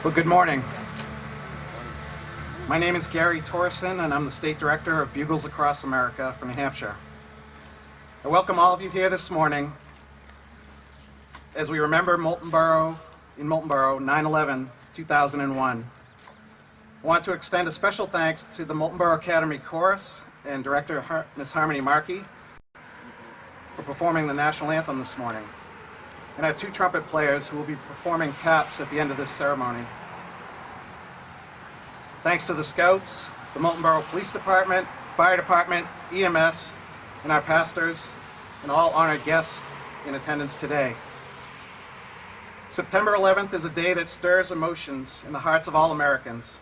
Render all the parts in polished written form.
Well, good morning. My name is Gary Torreson, and I'm the State Director of Bugles Across America for New Hampshire. I welcome all of you here this morning as we remember Moultonborough, 9/11, 2001. I want to extend a special thanks to the Moultonborough Academy Chorus and Director Ms. Harmony Markey for performing the national anthem this morning, and our two trumpet players who will be performing taps at the end of this ceremony. Thanks to the Scouts, the Moultonborough Police Department, Fire Department, EMS, and our pastors, and all honored guests in attendance today. September 11th is a day that stirs emotions in the hearts of all Americans,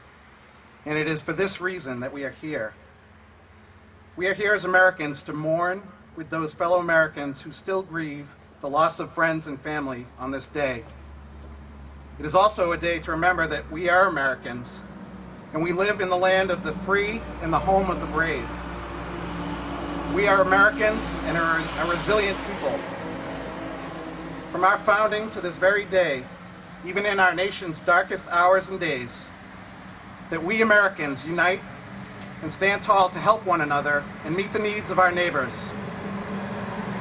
and it is for this reason that we are here. We are here as Americans to mourn with those fellow Americans who still grieve the loss of friends and family on this day. It is also a day to remember that we are Americans, and we live in the land of the free and the home of the brave. We are Americans and are a resilient people. From our founding to this very day, even in our nation's darkest hours and days, that we Americans unite and stand tall to help one another and meet the needs of our neighbors.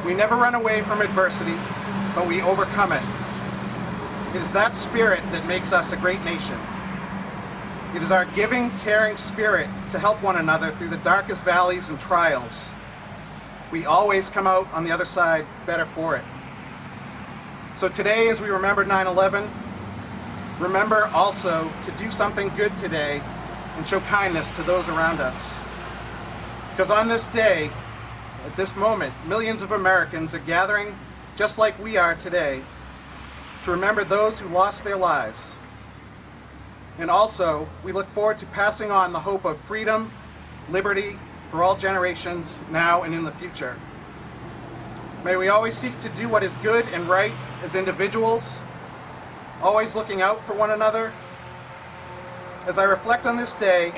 We never run away from adversity, but we overcome it. It is that spirit that makes us a great nation. It is our giving, caring spirit to help one another through the darkest valleys and trials. We always come out on the other side better for it. So today, as we remember 9/11, remember also to do something good today and show kindness to those around us. Because on this day, at this moment, millions of Americans are gathering, just like we are today, to remember those who lost their lives. And also, we look forward to passing on the hope of freedom, liberty for all generations, now and in the future. May we always seek to do what is good and right as individuals, always looking out for one another. As I reflect on this day,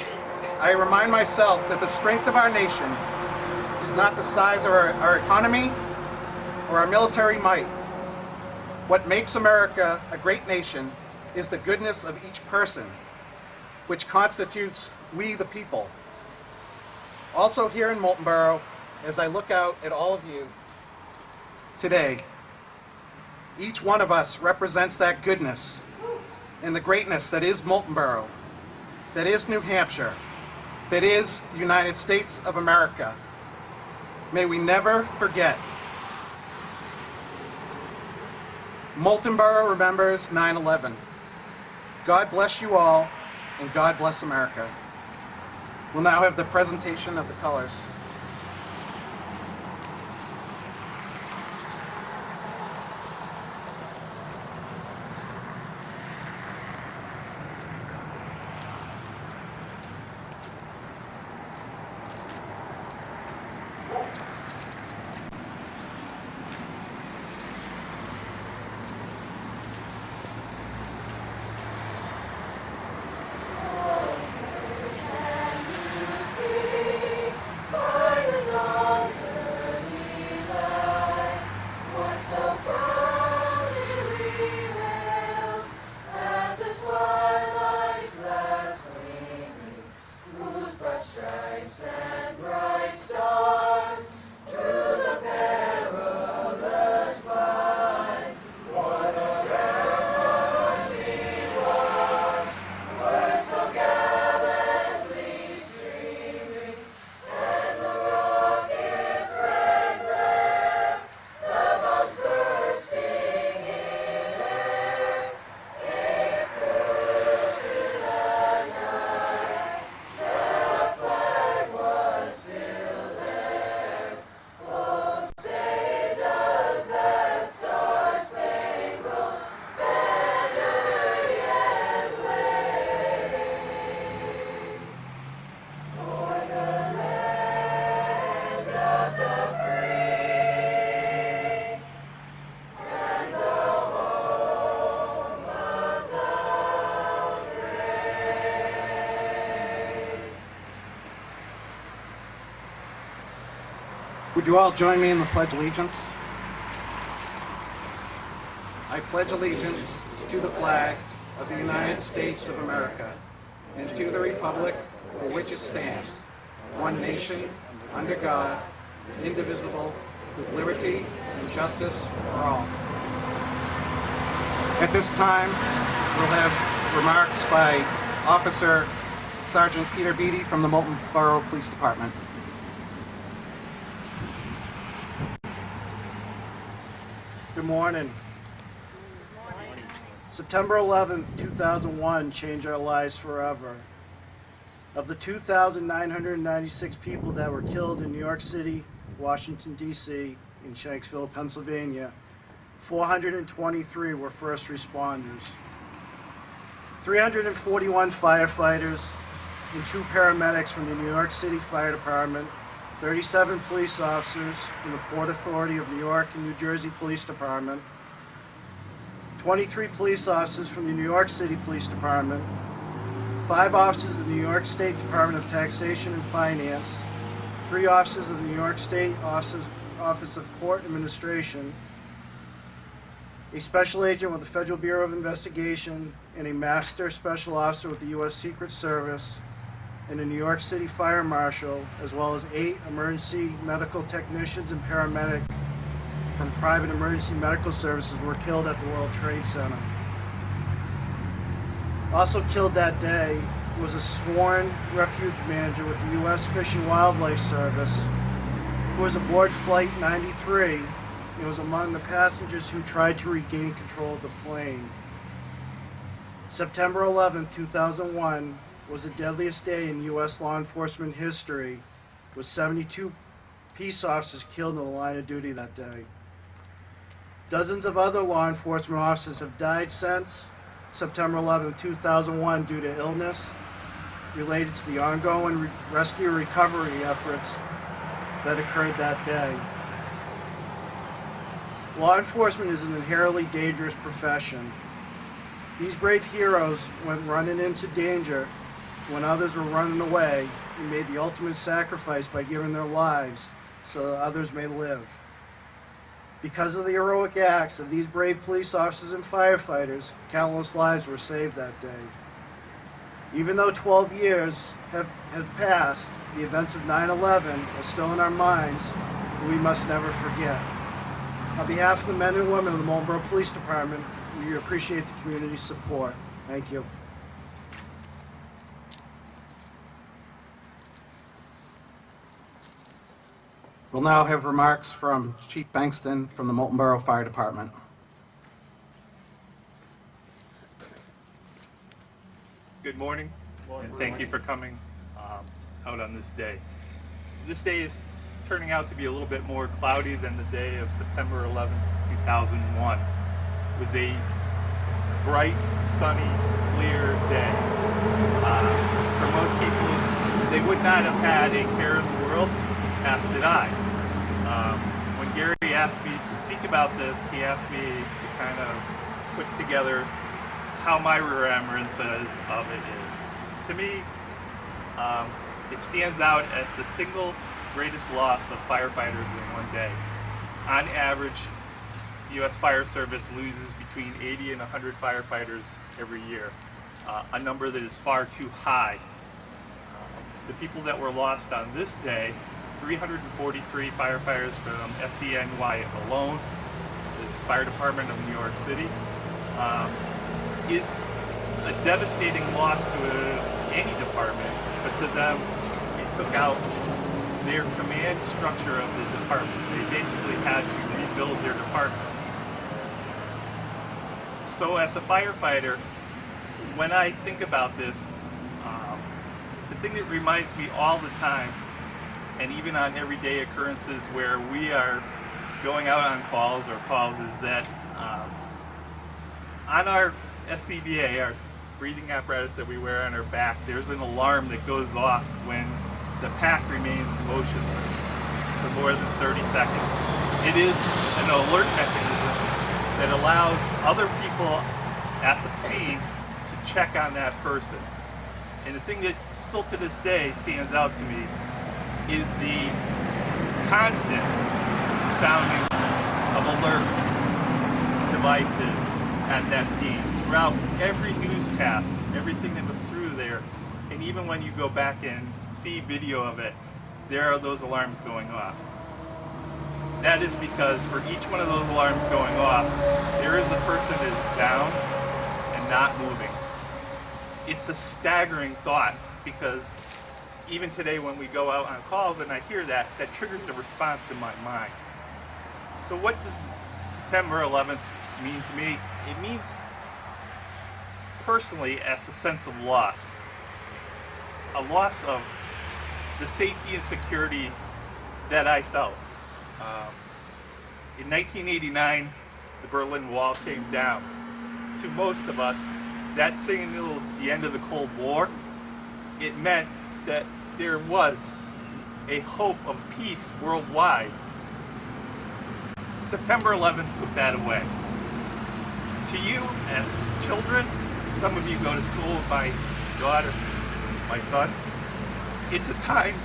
I remind myself that the strength of our nation is not the size of our economy or our military might. What makes America a great nation is the goodness of each person, which constitutes we the people. Also here in Moultonborough, as I look out at all of you today, each one of us represents that goodness and the greatness that is Moultonborough, that is New Hampshire, that is the United States of America. May we never forget. Moultonborough remembers 9/11. God bless you all, and God bless America. We'll now have the presentation of the colors. Would you all join me in the Pledge of Allegiance? I pledge allegiance to the flag of the United States of America and to the republic for which it stands, one nation, under God, indivisible, with liberty and justice for all. At this time, we'll have remarks by Officer Sergeant Peter Beatty from the Moultonborough Police Department. Good morning. September 11th, 2001 changed our lives forever. Of the 2,996 people that were killed in New York City, Washington, D.C., and Shanksville, Pennsylvania, 423 were first responders. 341 firefighters and 2 paramedics from the New York City Fire Department, 37 police officers from the Port Authority of New York and New Jersey Police Department, 23 police officers from the New York City Police Department, 5 officers of the New York State Department of Taxation and Finance, 3 officers of the New York State Office of Court Administration, a special agent with the Federal Bureau of Investigation, and a master special officer with the U.S. Secret Service, and a New York City Fire Marshal, as well as 8 emergency medical technicians and paramedics from private emergency medical services were killed at the World Trade Center. Also killed that day was a sworn refuge manager with the U.S. Fish and Wildlife Service who was aboard Flight 93 and was among the passengers who tried to regain control of the plane. September 11, 2001 was the deadliest day in U.S. law enforcement history, with 72 peace officers killed in the line of duty that day. Dozens of other law enforcement officers have died since September 11, 2001 due to illness related to the ongoing rescue and recovery efforts that occurred that day. Law enforcement is an inherently dangerous profession. These brave heroes went running into danger when others were running away and made the ultimate sacrifice by giving their lives so that others may live. Because of the heroic acts of these brave police officers and firefighters, countless lives were saved that day. Even though 12 years have passed, the events of 9/11 are still in our minds, and we must never forget. On behalf of the men and women of the Moultonborough Police Department, we appreciate the community's support. Thank you. We'll now have remarks from Chief Bankston from the Moultonborough Fire Department. Good morning, and thank you for coming out on this day. This day is turning out to be a little bit more cloudy than the day of September 11th, 2001. It was a bright, sunny, clear day. For most people, they would not have had a care in the world, as did I. When Gary asked me to speak about this, he asked me to kind of put together how my remembrance of it is. To me, it stands out as the single greatest loss of firefighters in one day. On average, the U.S. Fire Service loses between 80 and 100 firefighters every year, a number that is far too high. The people that were lost on this day, 343 firefighters from FDNY alone, the Fire Department of New York City, is a devastating loss to any department, but to them, it took out their command structure of the department. They basically had to rebuild their department. So as a firefighter, when I think about this, the thing that reminds me all the time, and even on everyday occurrences where we are going out on calls is that on our SCBA, our breathing apparatus that we wear on our back, there's an alarm that goes off when the pack remains motionless for more than 30 seconds. It is an alert mechanism that allows other people at the scene to check on that person. And the thing that still to this day stands out to me is the constant sounding of alert devices at that scene throughout every newscast, everything that was through there, and even when you go back and see video of it, there are those alarms going off. That is because for each one of those alarms going off, there is a person that is down and not moving. It's a staggering thought, because even today when we go out on calls and I hear that, that triggers a response in my mind. So what does September 11th mean to me? It means personally as a sense of loss. A loss of the safety and security that I felt. In 1989, the Berlin Wall came down. To most of us, that signaled the end of the Cold War. It meant that there was a hope of peace worldwide. September 11th took that away. To you, as children, some of you go to school with my daughter, my son, it's a time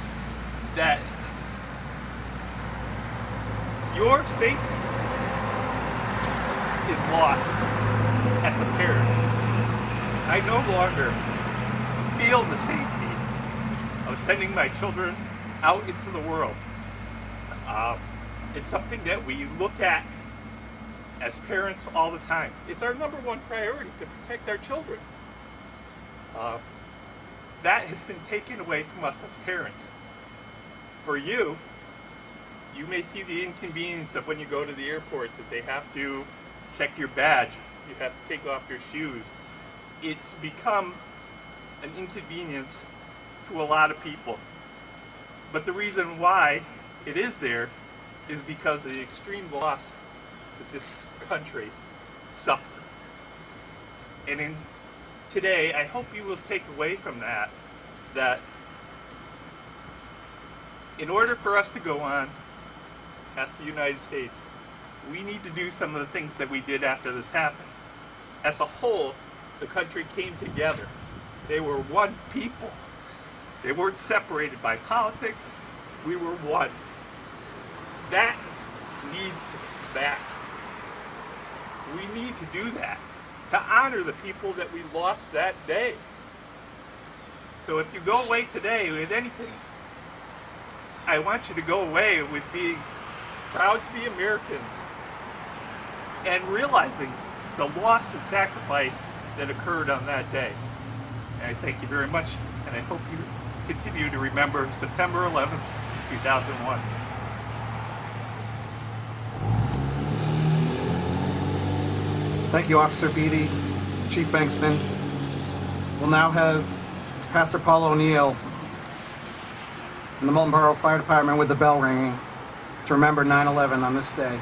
that your safety is lost as a parent. I no longer feel the safety of sending my children out into the world. It's something that we look at as parents all the time. It's our number one priority to protect our children. That has been taken away from us as parents. For you, you may see the inconvenience of when you go to the airport that they have to check your badge, you have to take off your shoes. It's become an inconvenience to a lot of people. But the reason why it is there is because of the extreme loss that this country suffered. And today, I hope you will take away from that in order for us to go on as the United States, we need to do some of the things that we did after this happened. As a whole, the country came together. They were one people. They weren't separated by politics. We were one. That needs to come back. We need to do that to honor the people that we lost that day. So if you go away today with anything, I want you to go away with being proud to be Americans and realizing the loss and sacrifice that occurred on that day. And I thank you very much, and I hope you continue to remember September 11th, 2001. Thank you, Officer Beatty, Chief Bankston. We'll now have Pastor Paul O'Neill in the Moultonborough Fire Department with the bell ringing to remember 9/11 on this day.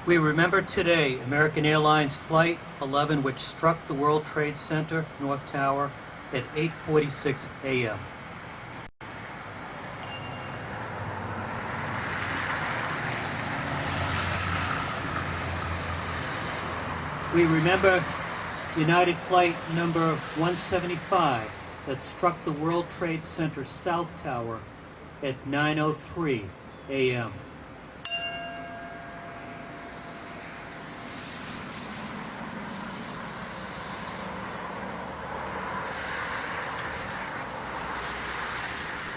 We remember today American Airlines Flight 11, which struck the World Trade Center North Tower at 8:46 a.m. We remember United Flight number 175 that struck the World Trade Center South Tower at 9:03 a.m.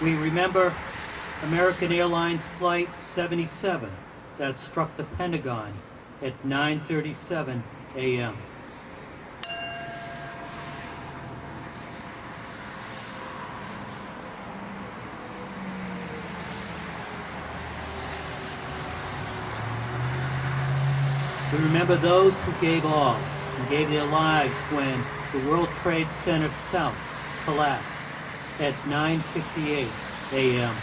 We remember American Airlines Flight 77 that struck the Pentagon at 9:37 a.m. We remember those who gave all and gave their lives when the World Trade Center South collapsed at 9:58 a.m.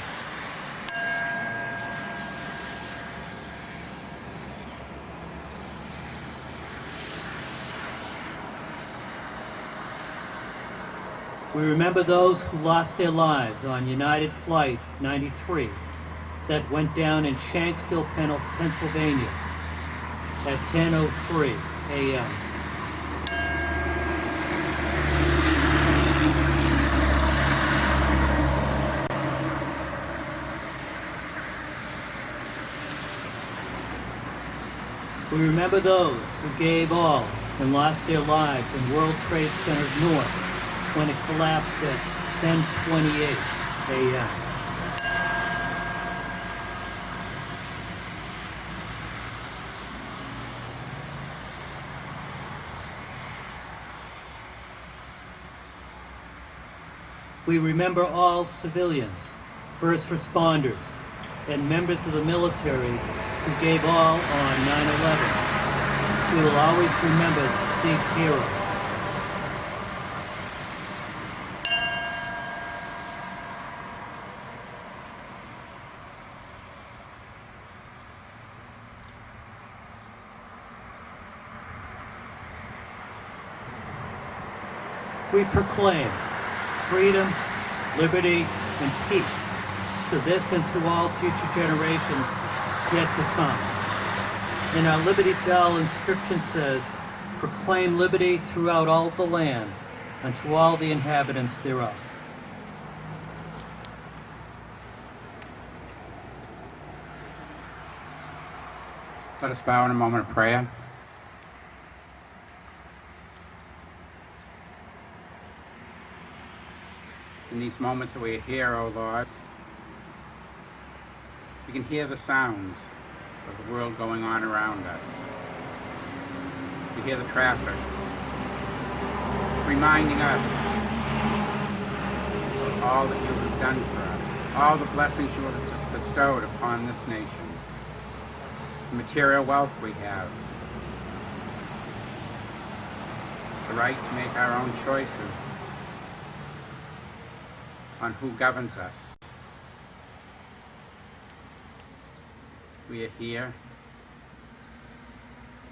We remember those who lost their lives on United Flight 93 that went down in Shanksville, Pennsylvania at 10:03 a.m. remember those who gave all and lost their lives in World Trade Center North when it collapsed at 10:28 a.m. We remember all civilians, first responders, and members of the military who gave all on 9/11. We will always remember these heroes. We proclaim freedom, liberty, and peace to this and to all future generations yet to come. And our Liberty Bell inscription says, proclaim liberty throughout all the land and to all the inhabitants thereof. Let us bow in a moment of prayer. In these moments that we are here, O Lord, we can hear the sounds of the world going on around us. We hear the traffic, reminding us of all that you have done for us, all the blessings you have just bestowed upon this nation, the material wealth we have, the right to make our own choices on who governs us. We are here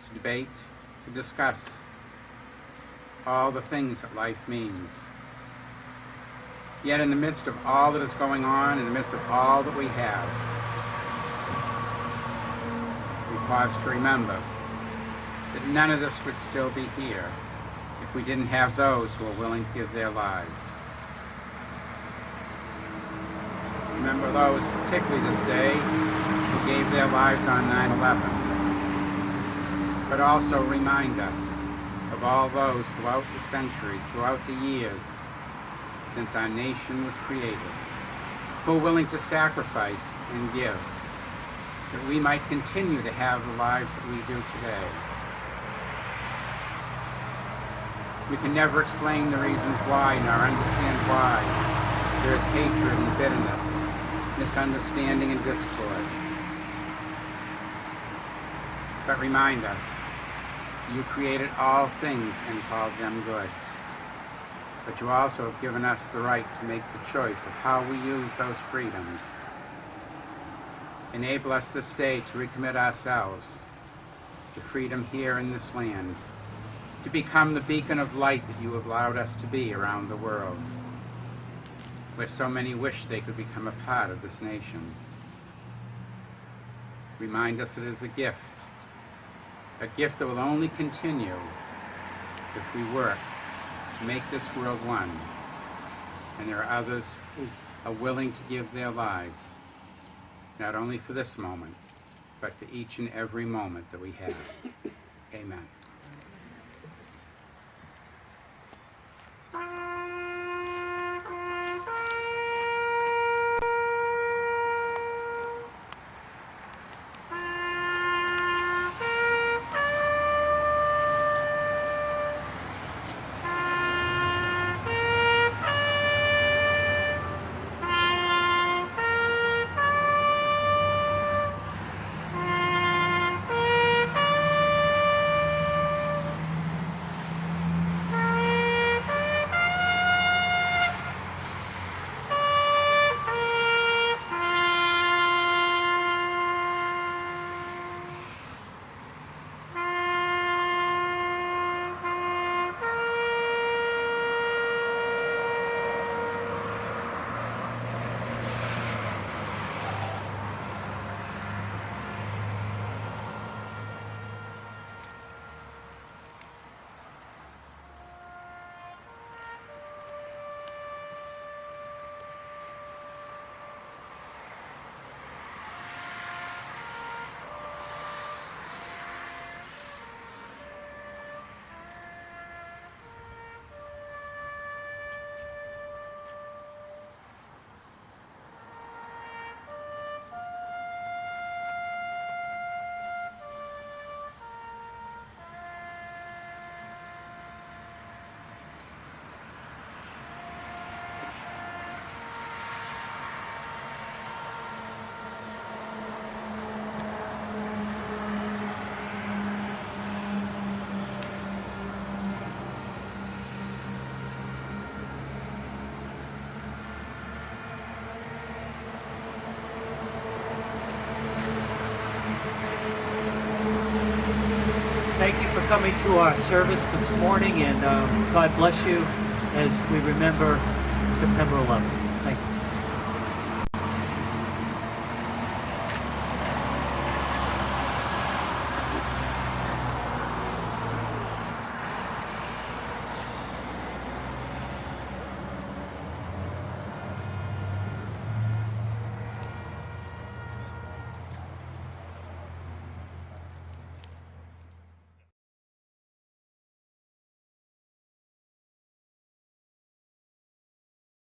to debate, to discuss all the things that life means. Yet in the midst of all that is going on, in the midst of all that we have, we pause to remember that none of this would still be here if we didn't have those who are willing to give their lives. Remember those, particularly this day, who gave their lives on 9/11. But also remind us of all those throughout the centuries, throughout the years, since our nation was created, who are willing to sacrifice and give, that we might continue to have the lives that we do today. We can never explain the reasons why, nor understand why there is hatred and bitterness, misunderstanding and discord. But remind us, you created all things and called them good. But you also have given us the right to make the choice of how we use those freedoms. Enable us this day to recommit ourselves to freedom here in this land, to become the beacon of light that you have allowed us to be around the world, where so many wish they could become a part of this nation. Remind us it is a gift that will only continue if we work to make this world one, and there are others who are willing to give their lives, not only for this moment, but for each and every moment that we have. Amen. coming to our service this morning, and God bless you as we remember September 11th.